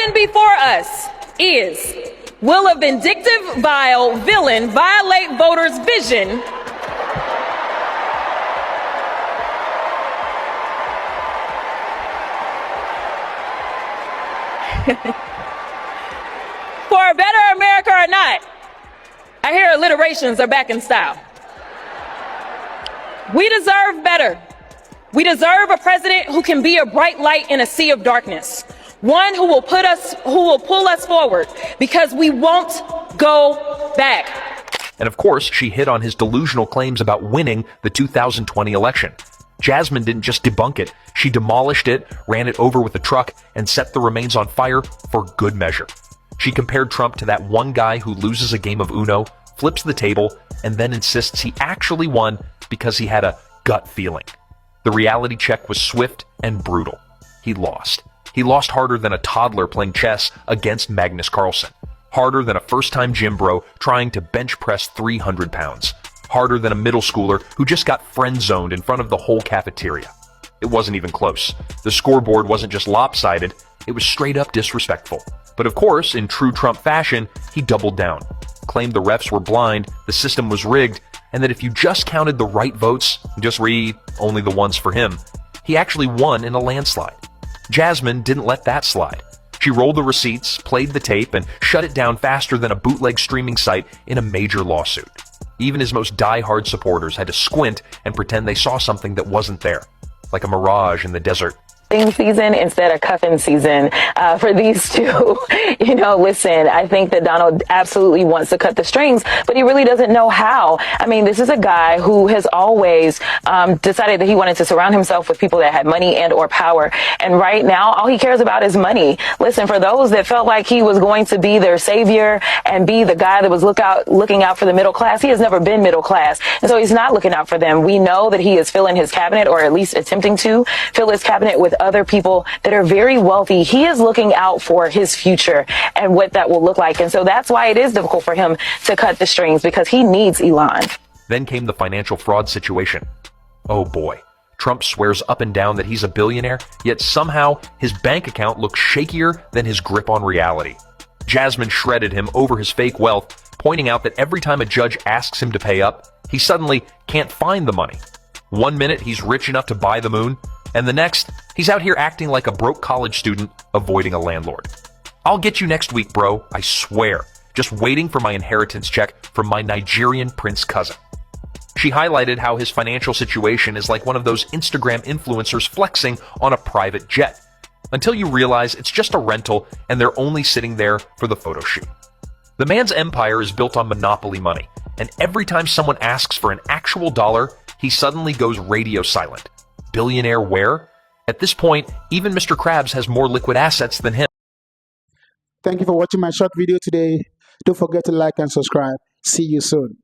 question before us is, will a vindictive, vile villain violate voters' vision for a better America or not? I hear alliterations are back in style. We deserve better. We deserve a president who can be a bright light in a sea of darkness. One who will pull us forward, because we won't go back. And of course, she hit on his delusional claims about winning the 2020 election. Jasmine didn't just debunk it, she demolished it, ran it over with a truck, and set the remains on fire for good measure. She compared Trump to that one guy who loses a game of Uno, flips the table, and then insists he actually won because he had a gut feeling. The reality check was swift and brutal. He lost. He lost harder than a toddler playing chess against Magnus Carlsen. Harder than a first-time gym bro trying to bench press 300 pounds. Harder than a middle schooler who just got friend-zoned in front of the whole cafeteria. It wasn't even close. The scoreboard wasn't just lopsided, it was straight up disrespectful. But of course, in true Trump fashion, he doubled down. Claimed the refs were blind, the system was rigged, and that if you just counted the right votes, just read only the ones for him, he actually won in a landslide. Jasmine didn't let that slide. She rolled the receipts, played the tape, and shut it down faster than a bootleg streaming site in a major lawsuit. Even his most die-hard supporters had to squint and pretend they saw something that wasn't there, like a mirage in the desert. Season instead of cuffing season for these two. Listen, I think that Donald absolutely wants to cut the strings, but he really doesn't know how. I mean, this is a guy who has always decided that he wanted to surround himself with people that had money and or power. And right now, all he cares about is money. Listen, for those that felt like he was going to be their savior and be the guy that was looking out for the middle class, he has never been middle class. And so he's not looking out for them. We know that he is filling his cabinet, or at least attempting to fill his cabinet, with other people that are very wealthy. He is looking out for his future and what that will look like. And so that's why it is difficult for him to cut the strings, because he needs Elon. Then came the financial fraud situation. Oh boy. Trump swears up and down that he's a billionaire, yet somehow his bank account looks shakier than his grip on reality. Jasmine shredded him over his fake wealth, pointing out that every time a judge asks him to pay up, he suddenly can't find the money. 1 minute he's rich enough to buy the moon, and the next, he's out here acting like a broke college student avoiding a landlord. I'll get you next week, bro, I swear. Just waiting for my inheritance check from my Nigerian prince cousin. She highlighted how his financial situation is like one of those Instagram influencers flexing on a private jet, until you realize it's just a rental and they're only sitting there for the photo shoot. The man's empire is built on monopoly money, and every time someone asks for an actual dollar, he suddenly goes radio silent. Billionaire where? At this point, even Mr. Krabs has more liquid assets than him. Thank you for watching my short video today. Don't forget to like and subscribe. See you soon.